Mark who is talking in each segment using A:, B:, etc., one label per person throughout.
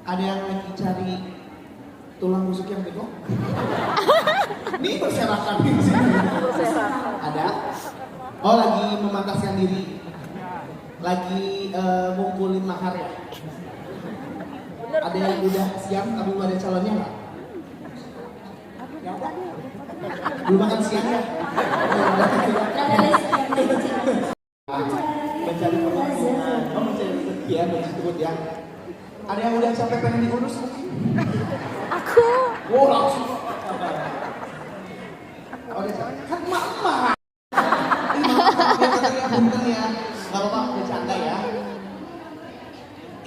A: Ada yang lagi cari tulang rusuk yang bego? Ini berserakan di sini. Ada? Oh, lagi memantaskan diri. Lagi ngumpulin mahar ya? Ada yang udah siap tapi belum ada calonnya nggak? Belum makan siang ya? Mencari perlindungan, mencari sekian, disebut ya. Ada yang udah capek pengen diurus mungkin?
B: Aku.
A: Oh langsung. Oh udah capek, kan emak-emak. Ini punten ya, nggak apa-apa bercanda ya.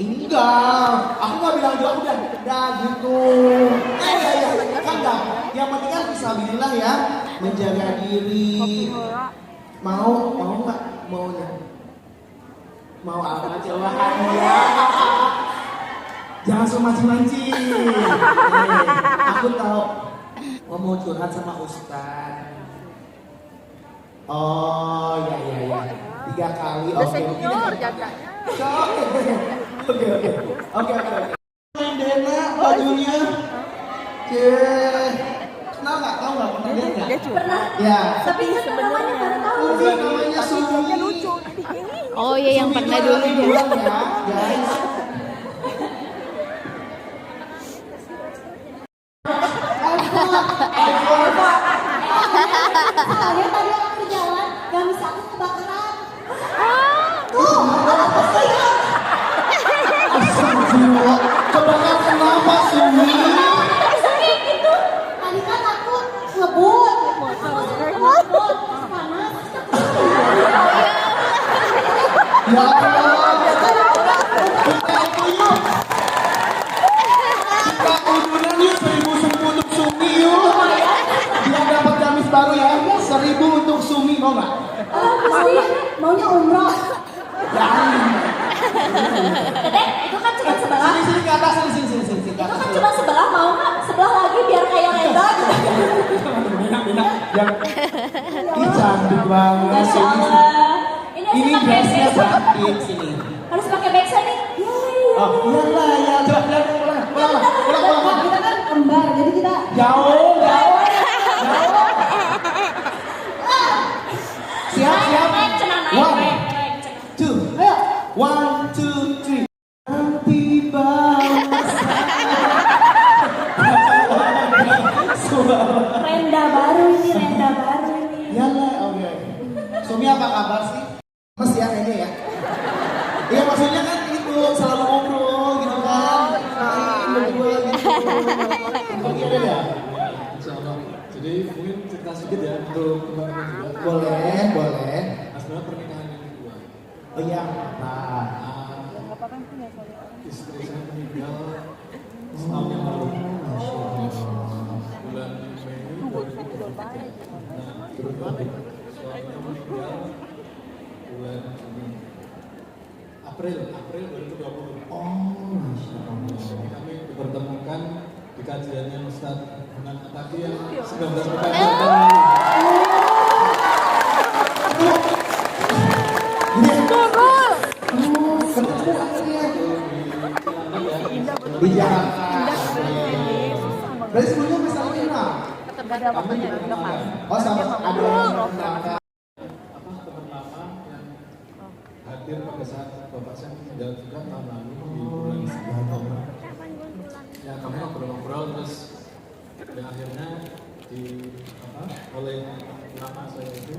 A: Ini enggak, aku nggak bilang juga udah gitu. Ya, kan enggak. Yang penting kan fisabilillah ya, menjaga diri. Mau nggak? Maunya? Mau apa jawabannya? Jangan suka mancing-mancing. Aku tahu mau curhat sama Ustaz. Oh ya. 3 kali. Oke. Oke. Dena bajunya. Kenal nggak? Tahu nggak? Pernah lihat nggak?
B: Pernah.
A: Ya.
B: Tapi sebenarnya
A: Namanya Sumi.
B: Oh iya yang pernah dulu ya.
A: Guys.
C: Soalnya tadi aku jalan, gak bisa aku kebakaran.
A: Astagfirullah. Kebakar kenapa Sumi?
C: Kayak gitu. Tadi kan aku ngebut. Ngebut. Panas.
A: Ya Allah. Kita itu yuk. Kita udunan yuk 1000 untuk Sumi yuk. Biar dapat gamis baru ya. 1000 untuk Sumi mau nggak?
C: Maunya umroh.
A: Jangan.
C: Dedek, itu kan cuma sebelah.
A: Sini ke atas, sini ke
C: Itu
A: atas.
C: kan cuma sebelah, mau nggak? Sebelah lagi biar kayak Reza gitu.
A: Bina. Ih cantik banget.
C: Masya Allah.
A: Ini dressnya cantik sini.
C: Harus pakai backside nih.
A: Oh, iyalah ya. Coba ulang.
C: Kita kan kembar, jadi kita
A: Jauh. Siap. One, two, ayo. 1, 2, 3. Nanti bahasa.
C: renda baru ini.
A: Iyalah, oke. Sumi apa kabar sih? Mas ya kayaknya ya. Iya maksudnya kan itu selalu ngobrol gitu kan. Berdua gitu. Oke ada ya?
D: Insyaallah. Jadi mungkin cerita sedikit ya untuk teman-teman juga.
A: Boleh.
D: Sebenarnya pernikahan yang kedua.
A: Oh iya, nah.
D: Istri saya meninggal setahun yang lalu. Bulan Mei 2023. Nah, terus suaminya meninggal bulan April 2020.
A: Oh, Masya Allah.
D: Jadi kami dipertemukan di kajiannya Ustaz Hanan Ataki yang 19 pekan yang lalu.
A: Ketemu akhirnya di Jakarta. Berarti sebelumnya misalnya kenal?
B: Ada waktunya di depan.
A: Oh sama ada yang kenal.
D: Teman lama yang hadir pada saat bapak saya meninggal juga tahun lalu di bulan Oktober. Ya kami ngobrol-ngobrol terus ya akhirnya oleh lama saya itu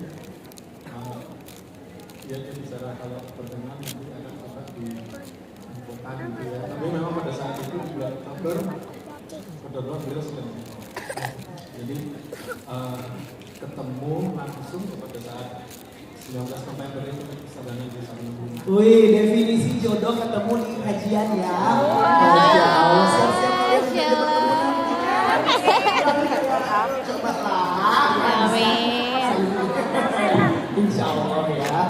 D: dia bicara kalau pertemuan nanti akan coba diinfokan gitu ya. Tapi memang pada saat itu bulan Oktober benar-benar beliau sedang jadi ketemu langsung pada saat 19 November itu sedangkan di Sambung.
A: Wih, definisi jodoh ketemu di kajian ya. Masya Allah, siap-siap kalian udah ketemu nanti. Coba lah.
B: Amin.
A: Insya Allah ya.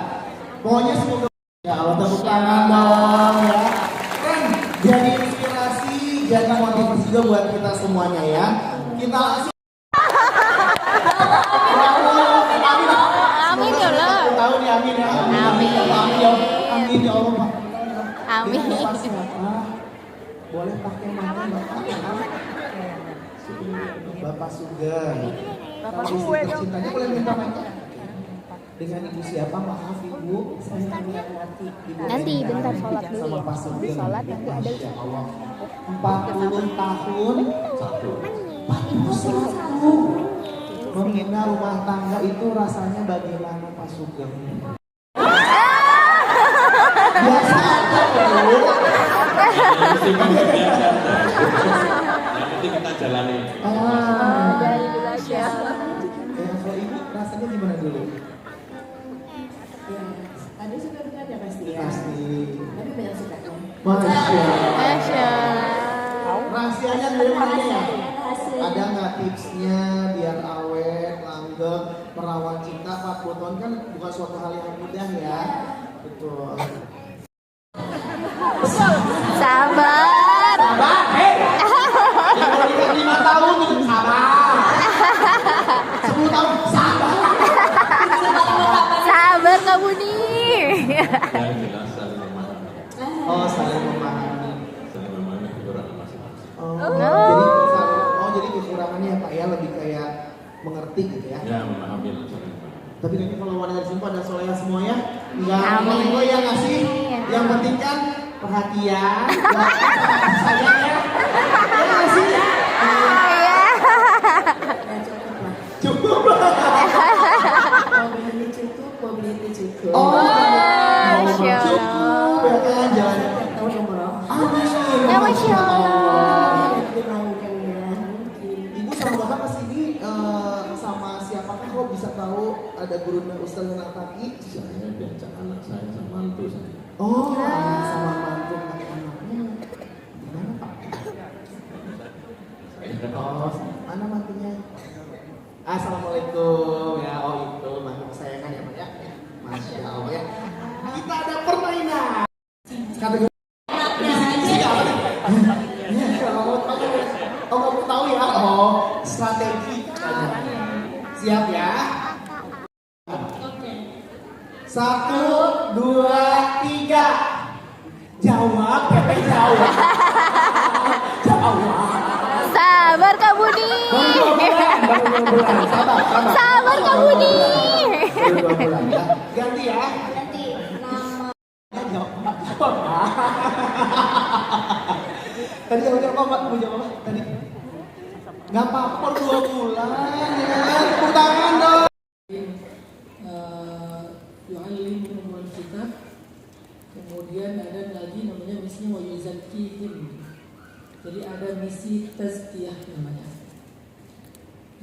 A: Pokoknya semoga ya Allah tepuk tangan dong ya. Kan jadi inspirasi, jadi motivasi juga buat kita semuanya ya. Kita langsung.
B: Amin ya Allah.
A: Tahun ya amin ya.
B: Amin.
A: Amin ya Allah Pak.
B: Amin.
A: Ini Bapak siapa? Boleh pakai nama Bapak ya? Bapak Sugeng. Kalau istri tercintanya boleh minta pakai. Dengan ibu siapa? Maaf ibu.
B: Nanti bentar sholat dulu
A: Sama
B: ya.
A: Pak Sugeng.
B: Sholat nanti ada
A: Masya Allah. 40 tahun. 41. Membina rumah tangga itu rasanya bagaimana Pak Sugeng? Biasa aja Bu.
D: Yang penting kita jalani.
B: Dari belajar.
A: Kalau ibu rasanya gimana dulu?
C: Ya, tadi suka dengar ya pasti ya.
A: Pasti.
C: Tapi banyak suka kan.
A: Masya Allah.
B: Masya.
A: Rahasianya dari mana ya?
C: Hasil.
A: Ada nggak tipsnya biar awet, langgeng, merawat cinta 40 tahun kan bukan suatu hal yang mudah ya. Betul.
B: Sabar.
A: Sabar, yang mau nikah 5 tahun itu sabar. 10 tahun sabar.
B: Sabar kamu nih.
D: Yang jelas saling memahami.
A: Oh, saling memahami.
D: Saling memahami kekurangan masing-masing.
A: Jadi kekurangannya ya Pak ya lebih kayak mengerti gitu ya.
D: Ya, memahami dan saling memahami.
A: Tapi nanti kalau wanita di sini pada soleha semua ya, enggak
B: Amin.
A: ego ya ngasih. Yang penting kan perhatian, kasih sayang ya. Ya ngasih ya. Cukup lah.
C: Mobil cukup, mobil itu cukup.
A: Oh,
B: Masya Allah.
A: cukup ya kan jalan.
C: Tahu nomor apa?
A: Amin.
B: Ya, Masya Allah.
C: Dimaukan ya, mungkin.
A: Ibu sama bapak kesini sama siapakah kok bisa tahu ada gurunya Ustaz Nataki?
D: Saya diajak anak saya sama mantu saya.
A: Oh, anak sama mantu anak-anaknya. Gimana Pak? Oh, mana mantunya? Assalamualaikum ya. Oh itu mantu kesayangan ya Pak ya. Masya Allah ya. Kita ada permainan. Kategori. Ya, kalau mau tahu ya. Oh, strategi. Siap ya. 1, 2, 3. Jawab, Pepe jawab. Jawab.
B: Sabar kamu nih.
A: Baru 2 bulan. Sabar.
B: Sabar kamu nih.
A: Baru 2 bulan ya. Ganti ya.
C: Nanti nama
A: Jawab. Tadi jawabnya apa Pak? Mau jawab apa? Tadi? Gak apa-apa, 2 bulan ya. Tepuk tangan dong.
E: Yu'allimuhumul kitab. Kemudian ada lagi namanya misi wa yuzakkihim. Jadi ada misi tazkiyah namanya.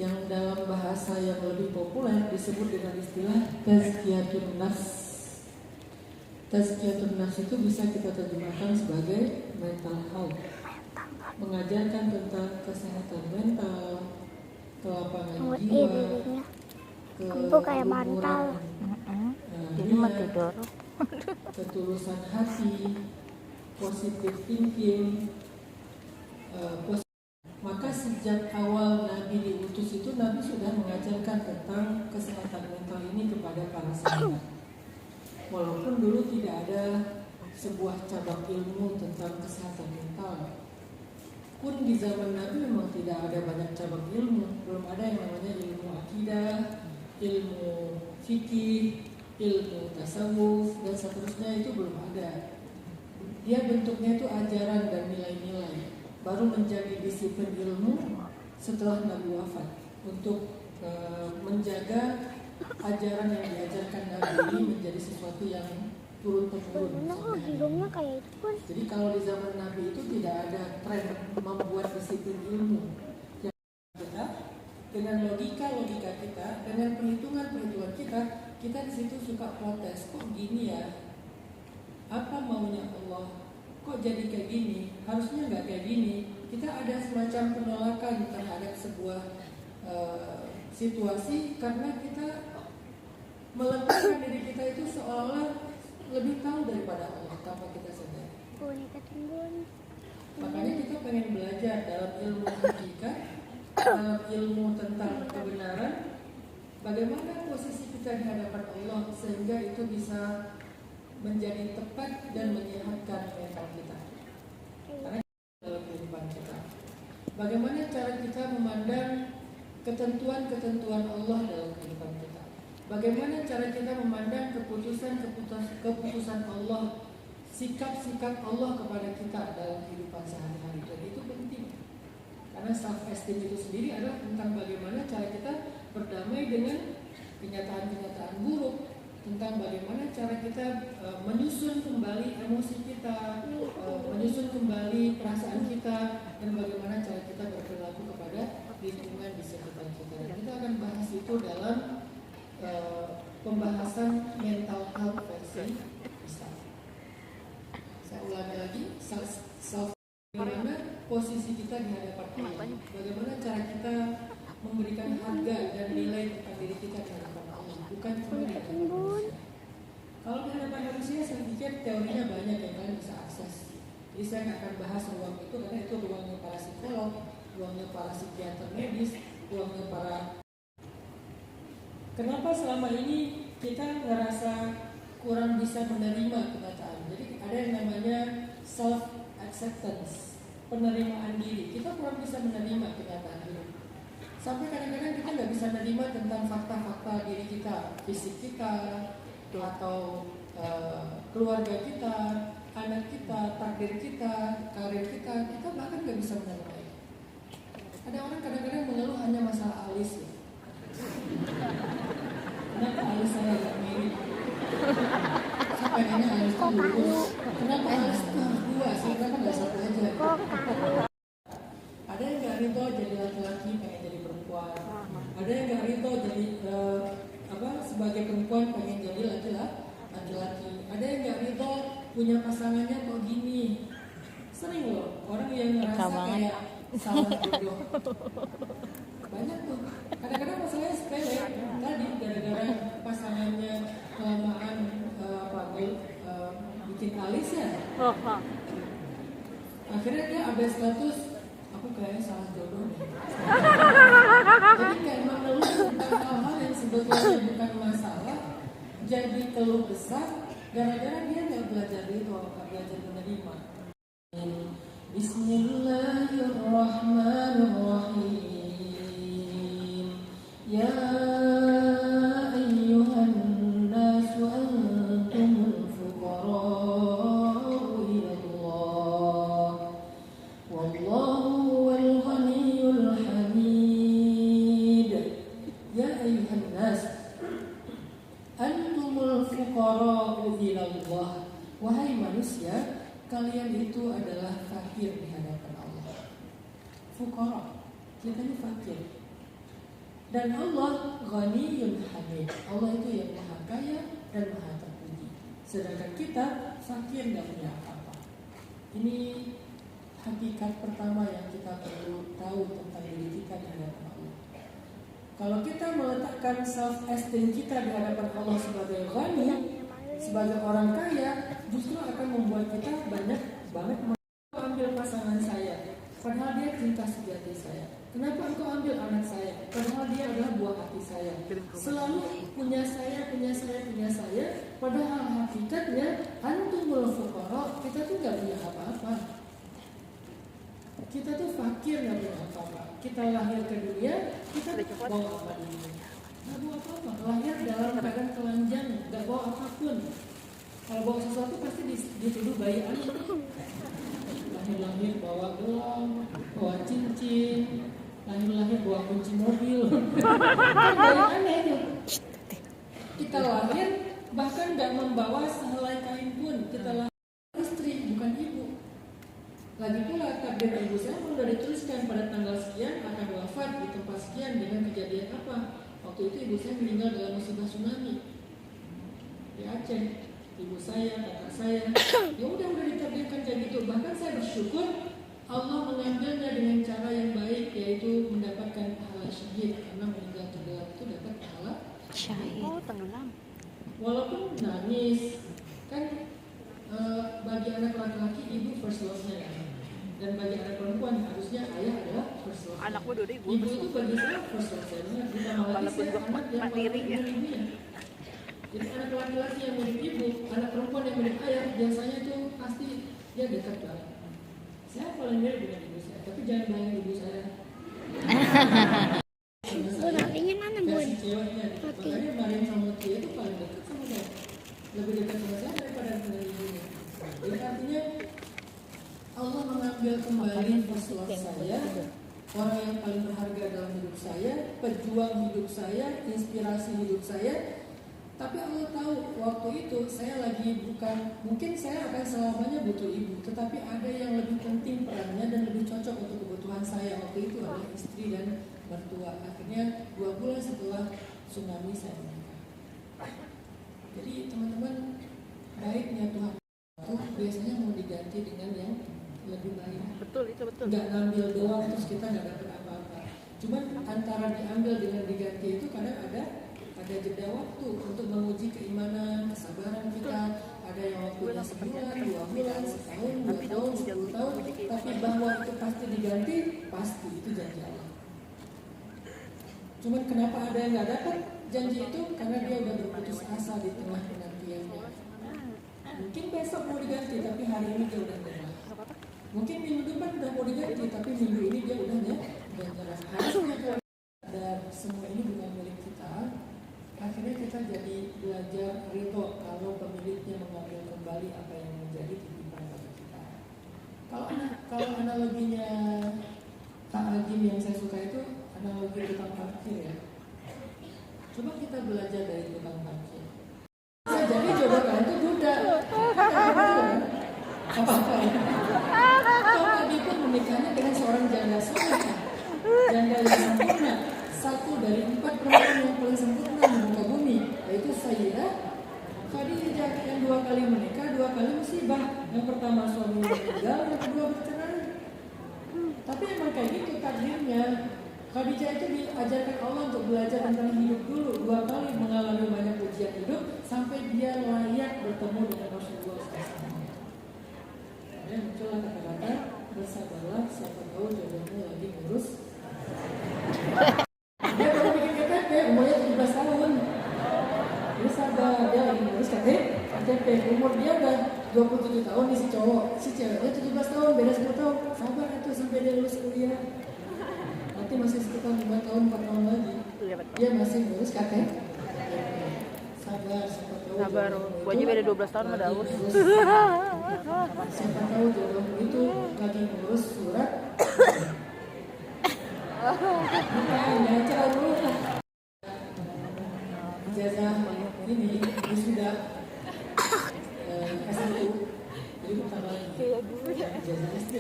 E: Yang dalam bahasa yang lebih populer disebut dengan istilah tazkiyatun nafs. Tazkiyatun nafs itu bisa kita terjemahkan sebagai mental health. Mengajarkan tentang kesehatan mental, kelapangan jiwa,
B: Itu kayak mantal. Jadi mau tidur.
E: ketulusan hati, positive thinking. Maka sejak awal Nabi diutus itu Nabi sudah mengajarkan tentang kesehatan mental ini kepada para sahabat. Walaupun dulu tidak ada sebuah cabang ilmu tentang kesehatan mental. Pun di zaman Nabi memang tidak ada banyak cabang ilmu. Belum ada yang namanya ilmu akidah, ilmu fikih, ilmu tasawuf, dan seterusnya itu belum ada. Dia bentuknya itu ajaran dan nilai-nilai. Baru menjadi disiplin ilmu setelah Nabi wafat. Untuk menjaga ajaran yang diajarkan Nabi ini menjadi sesuatu yang turun-temurun.
B: Kayak itu pun.
E: Jadi kalau di zaman Nabi itu tidak ada tren membuat disiplin ilmu. Yang kita dengan logika kita, dengan perhitungan kita di situ suka protes. Kok gini ya? Apa maunya Allah? Kok jadi kayak gini? Harusnya nggak kayak gini. Kita ada semacam penolakan terhadap sebuah situasi karena kita meletakkan diri kita itu seolah lebih tahu daripada Allah tanpa kita sadar. Makanya kita pengen belajar dalam ilmu hakikat, dalam ilmu tentang kebenaran, bagaimana posisi kita di hadapan Allah sehingga itu bisa menjadi tepat dan menyehatkan mental kita. Karena Bagaimana cara kita memandang ketentuan-ketentuan Allah dalam kehidupan kita? Bagaimana cara kita memandang keputusan Allah, sikap-sikap Allah kepada kita dalam kehidupan sehari-hari? Dan itu penting. Karena self-esteem itu sendiri adalah tentang bagaimana cara kita berdamai dengan kenyataan-kenyataan buruk, tentang bagaimana cara kita menyusun kembali emosi kita, menyusun kembali perasaan kita, dan bagaimana cara kita berperilaku kepada lingkungan di sekitar kita. Dan kita akan bahas itu dalam pembahasan mental health versi Islam. Saya ulangi lagi, bagaimana posisi kita di hadapan Allah, bagaimana cara kita memberikan harga dan nilai tentang diri kita di hadapan Allah, bukan cuma di hadapan manusia. Kalau di hadapan manusia, saya pikir teorinya banyak yang kalian bisa akses. Jadi saya nggak akan bahas ruang itu karena itu ruangnya para psikolog, ruangnya para psikiater medis, ruangnya para. Kenapa selama ini kita ngerasa kurang bisa menerima kenyataan? Jadi ada yang namanya self acceptance, penerimaan diri. Kita kurang bisa menerima kenyataan hidup. Sampai kadang-kadang kita nggak bisa menerima tentang fakta-fakta diri kita, fisik kita, atau keluarga kita, anak kita, takdir kita, karir kita bahkan nggak bisa menerima. Ada orang kadang-kadang mengeluh hanya masalah alis. Kenapa alis saya nggak mirip? Saya pengennya alis itu lurus. Kenapa alis itu harus dua? Saya kenapa nggak satu aja? Ada yang nggak ridho jadi laki-laki pengen jadi perempuan. Ada yang nggak ridho jadi sebagai perempuan pengen jadi laki-laki. Ada yang nggak ridho punya pasangannya kok gini. Sering loh orang yang ngerasa kayak salah jodoh. Banyak tuh. Kadang-kadang masalahnya sepele. Tadi gara-gara pasangannya kelamaan bikin alis ya. Akhirnya dia ada status aku kayaknya salah jodoh nih. Jadi kayak mengeluh tentang hal-hal yang sebetulnya bukan masalah, jadi keluh besar gara-gara dia nggak belajar itu, nggak belajar menerima. Bismillahirrahmanirrahim. Ya ayyuhan nasu antumul fuqara'u ila Allah. Wallahu wal ghaniyyul hamid. Ya ayyuhan nas antumul fuqara'u ila Allah. Wahai manusia, kalian itu adalah fakir di hadapan Allah. Fuqara, kita ini fakir. Dan Allah Ghaniyyun Hamid. Allah itu yang maha kaya dan maha terpuji. Sedangkan kita fakir, tidak punya apa-apa. Ini hakikat pertama yang kita perlu tahu tentang diri kita di hadapan Allah. Kalau kita meletakkan self-esteem kita di hadapan Allah sebagai ghani, sebagai orang kaya, justru akan membuat kita banyak banget ambil pasangan saya, padahal dia cinta sejati saya. Kenapa engkau ambil anak saya, padahal dia adalah buah hati saya. Selalu punya saya, padahal hakikatnya antumul fuqara, kita tuh gak punya apa-apa. Kita tuh fakir, gak punya apa-apa. Kita lahir ke dunia, kita bawa apa di dunia? Gak bawa apa-apa. Lahir dalam keadaan telanjang, gak bawa apapun. Kalau bawa sesuatu pasti dituduh bayi anak. Lahir bawa gelang, bawa cincin, lahir bawa kunci mobil. Bayi aneh itu. Kita lahir bahkan gak membawa sehelai kain pun. Kita lahir istri, bukan ibu. Lagi pula takdir ibu saya pun sudah dituliskan pada tanggal sekian akan wafat di tempat sekian dengan kejadian apa. Waktu itu ibu saya meninggal dalam musibah tsunami di Aceh. Ibu saya, kakak saya, ya udah ditakdirkan kayak gitu. Bahkan saya bersyukur Allah mengambilnya dengan cara yang baik, yaitu mendapatkan pahala syahid. Karena meninggal tenggelam itu dapat pahala syahid.
B: Oh, tenggelam.
E: Walaupun nangis, kan bagi anak laki-laki ibu first love-nya ya. Dan bagi anak perempuan harusnya ayah adalah first love.
F: Anak gue dua
E: Ibu itu bagi saya first love-nya.
F: Walaupun gue mandiri ya.
E: Jadi anak laki-laki yang milik ibu, anak perempuan yang milik ayah, biasanya itu pasti dia dekat banget. Saya paling mirip dengan ibu saya. Tapi jangan bilangin ibu saya.
B: Bun, artinya mana bun?
E: Versi ceweknya. Makanya Mariam sama dia itu paling dekat sama saya. Lebih dekat sama saya daripada dengan ibunya. Jadi artinya Allah mengambil kembali visual saya, orang yang paling berharga dalam hidup saya, pejuang hidup saya, inspirasi hidup saya. Tapi Allah tahu waktu itu saya lagi mungkin saya akan selamanya butuh ibu, tetapi ada yang lebih penting perannya dan lebih cocok untuk kebutuhan saya waktu itu adalah istri dan mertua. Akhirnya 2 bulan setelah tsunami saya menikah. Jadi teman-teman, baiknya Tuhan itu biasanya mau diganti dengan yang lebih baik.
F: Betul, itu betul.
E: Nggak ngambil doang terus kita nggak dapat apa-apa. Cuman antara diambil dengan diganti itu kadang ada jeda waktu untuk menguji keimanan, kesabaran kita. Ada yang waktunya sebulan, 2 bulan, setahun, 2 tahun, 10 tahun. Tapi bahwa itu pasti diganti, pasti itu janji Allah. Cuman kenapa ada yang nggak dapat janji itu? Karena dia udah berputus asa di tengah penantiannya. Mungkin besok mau diganti, tapi hari ini dia udah nyerah. Mungkin minggu depan udah mau diganti, tapi minggu ini dia udah nyerah. Harusnya kalau ada semua ini bukan milik kita, akhirnya kita jadi belajar ridho kalau pemiliknya mengambil kembali apa yang menjadi titipan bagi kita. Kalau analoginya Kak Agim yang saya suka itu analogi tukang parkir ya. Coba kita belajar dari tukang parkir. Bisa jadi jodoh kalian itu Buddha. Apa-apa ya. Kalau tadi pun menikahnya dengan seorang janda soleh, janda yang sempurna, satu dari 4 perempuan yang paling sempurna di muka bumi, yaitu Sayyidah Khadijah yang 2 kali menikah, 2 kali musibah. Yang pertama suami meninggal, yang kedua bercerai. Tapi emang kayak gitu takdirnya. Khadijah itu diajarkan Allah untuk belajar tentang hidup dulu, 2 kali mengalami banyak ujian hidup sampai dia layak bertemu dengan Rasulullah SAW. Kemudian muncullah kata-kata, bersabarlah, siapa tahu jodohmu lagi ngurus. Dia baru bikin KTP, umurnya 17 tahun. Dia sabar, dia lagi ngurus KTP. Umur dia udah 27 tahun nih si cowok, si ceweknya 17 tahun, beda 10 tahun. Sabar itu sampai dia lulus kuliah. Nanti masih sekitar 5 tahun, 4 tahun lagi. Dia masih ngurus KTP. Sabar, siapa tahu.
F: Sabar, gua aja beda 12 tahun sama Daus.
E: Siapa tahu jodohmu itu lagi ngurus surat. Bukan, baca dulu lah. Ijazah ini sudah S1. Jadi bentar lagi. Ijazah SD.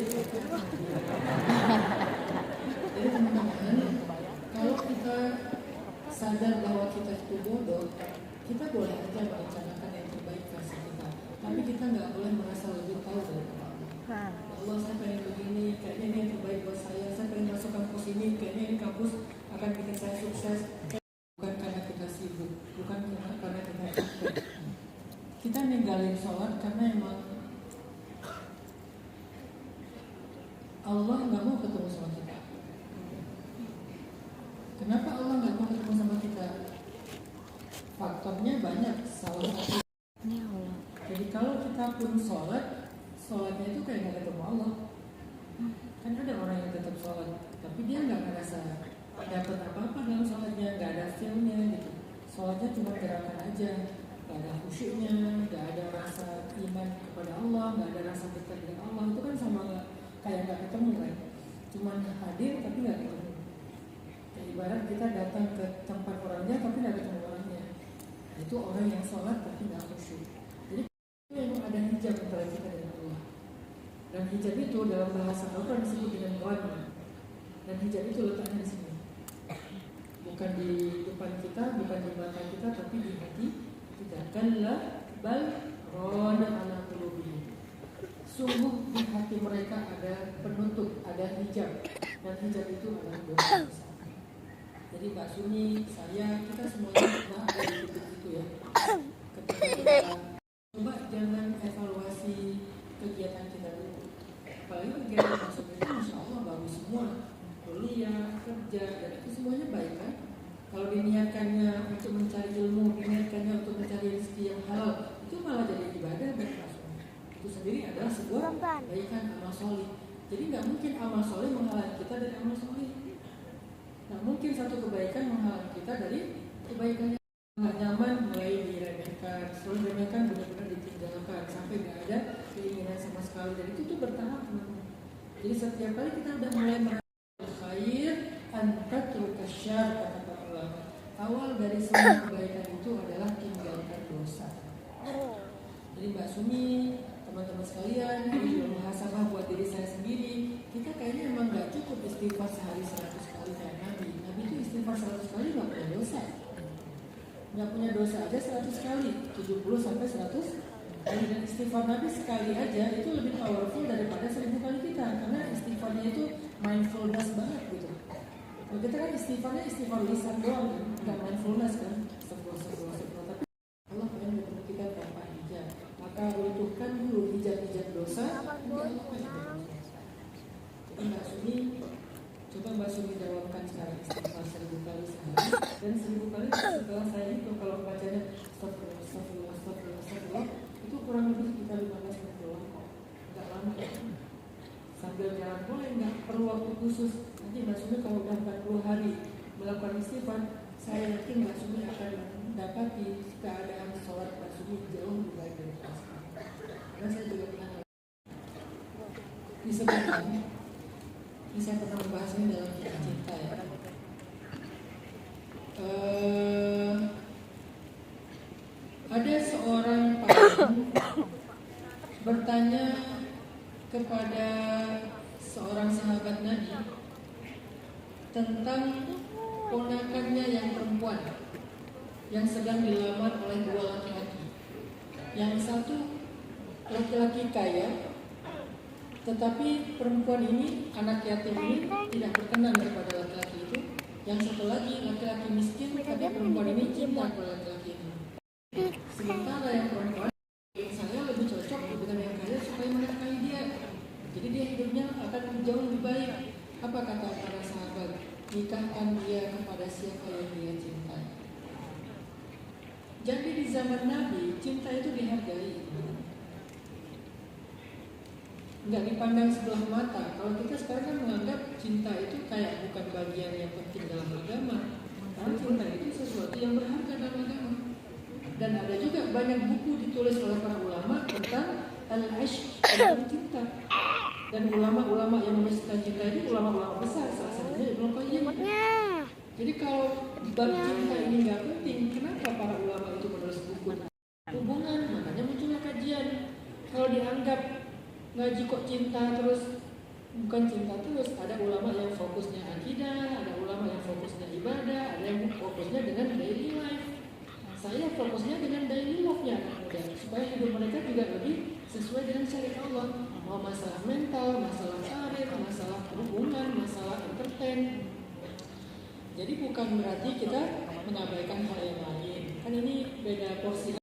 E: Jadi teman-teman, kalau kita sadar bahwa kita itu bodoh, kita boleh aja merencanakan yang terbaik versi kita. Tapi kita nggak boleh merasa lebih tahu dari Allah. Allah, saya pengen begini, kayaknya ini yang terbaik buat saya pengen masuk kampus ini, kayaknya ini kampus akan bikin saya sukses. Bukan karena kita sibuk, bukan karena kita capek. Kita ninggalin sholat karena emang Allah nggak mau ketemu sama kita. Kenapa Allah nggak mau ketemu sama kita? Faktornya banyak, salah satu. Jadi kalau kita pun sholatnya itu kayak nggak ketemu Allah. Kan ada orang yang tetap sholat, tapi dia nggak merasa dapat apa-apa dalam sholatnya, nggak ada feelnya gitu. Sholatnya cuma gerakan aja, nggak ada khusyuknya, nggak ada rasa iman kepada Allah, nggak ada rasa dekat dengan Allah. Itu kan sama kayak nggak ketemu kan, cuma hadir tapi nggak ketemu. Kayak ibarat kita datang ke tempat orangnya tapi nggak ketemu orangnya. Itu orang yang sholat tapi nggak khusyuk. Jadi itu yang ada hijab antara kita dengan Allah. Dan hijab itu dalam bahasa Al-Quran disebut dengan ghana. Dan hijab itu letaknya di sini. Bukan di depan kita, bukan di mata kita, tapi di hati kita. Kanlah bal ghana ala qulubihim. Sungguh di hati mereka ada penutup, ada hijab. Dan hijab itu adalah dosa. Jadi Mbak Suni, saya, kita semuanya pernah ada di titik itu ya. Ketika kita coba jangan evaluasi kegiatan kita dulu. Apalagi kegiatan masuk itu Masya Allah bagus semua. Kuliah, kerja, dan itu semuanya baik kan. Kalau diniatkannya untuk mencari ilmu, diniatkannya untuk mencari rezeki yang halal, itu malah jadi ibadah dan rasul. Itu sendiri adalah sebuah kebaikan amal soleh. Jadi nggak mungkin amal soleh menghalangi kita dari amal soleh. Nggak mungkin satu kebaikan menghalangi kita dari kebaikan. Nggak nyaman mulai diremehkan, selalu diremehkan benar-benar ditinggalkan sampai nggak ada keinginan sama sekali. Dan itu tuh bertahap teman-teman. Jadi setiap kali kita udah mulai merasakan khair, anta terkasyar kata para ulama. Awal dari semua kebaikan itu adalah tinggalkan dosa. Jadi Mbak Sumi, teman-teman sekalian, ini juga muhasabah buat diri saya sendiri. Kita kayaknya emang nggak cukup istighfar sehari 100 kali kayak Nabi. Nabi itu istighfar 100 kali nggak punya dosa. Nggak punya dosa aja 100 kali, 70 sampai 100 kali. Dan istighfar Nabi sekali aja itu lebih powerful daripada 1000 kali kita. Karena istighfarnya itu mindfulness banget gitu. Kalau kita kan istighfarnya istighfar lisan doang kan, nggak mindfulness kan. Astagfirullah. Tapi Allah pengen ketemu kita tanpa hijab. Maka butuhkan dulu hijab-hijab dosa. Jadi Mbak Sumi, coba Mbak Sumi jawabkan sekarang istighfar 1000 kali sehari. Dan 1000 kali setelah saya itu kalau bacanya astagfirullah, itu kurang lebih sekitar 15 menit doang kok. Nggak lama ya. Sambil jalan boleh, nggak perlu waktu khusus. Nanti Mbak Sumi kalau udah 40 hari melakukan istighfar, saya yakin Mbak Sumi akan mendapati keadaan sholat Mbak Sumi jauh lebih baik dari sekarang. Karena saya juga pernah disebutkan, ini saya pernah membahas ini dalam kisah cinta ya. Ada seorang paman bertanya kepada seorang sahabat Nabi tentang ponakannya yang perempuan yang sedang dilamar oleh dua laki-laki. Yang satu laki-laki kaya, tetapi perempuan ini, anak yatim ini tidak berkenan kepada laki-laki itu. Yang satu lagi laki-laki miskin, tapi perempuan ini cinta kepada laki-laki ini. Sementara yang perempuan, saya lebih cocok dengan yang kaya supaya menafkahi dia. Jadi dia hidupnya akan jauh lebih baik. Apa kata para sahabat? Nikahkan dia kepada siapa yang dia cintai. Jadi di zaman Nabi, cinta itu dihargai. Nggak dipandang sebelah mata. Kalau kita sekarang kan menganggap cinta itu kayak bukan bagian yang penting dalam agama. Karena cinta itu sesuatu yang berharga dalam agama. Dan ada juga banyak buku ditulis oleh para ulama tentang al-ishq, tentang cinta. Dan ulama-ulama yang menulis tentang cinta ini ulama-ulama besar, salah satunya Ibnu Qayyim. Jadi kalau bab cinta ini nggak penting, kenapa para ulama itu menulis buku hubungan? Makanya muncullah kajian. Kalau dianggap ngaji kok cinta terus, bukan cinta terus. Ada ulama yang fokusnya akidah, ada ulama yang fokusnya ibadah, ada yang fokusnya dengan daily life. Saya fokusnya dengan daily life-nya anak muda, supaya hidup mereka juga lebih sesuai dengan syariat Allah. Mau masalah mental, masalah karir, masalah hubungan, masalah entertain. Jadi bukan berarti kita mengabaikan hal yang lain. Kan ini beda porsi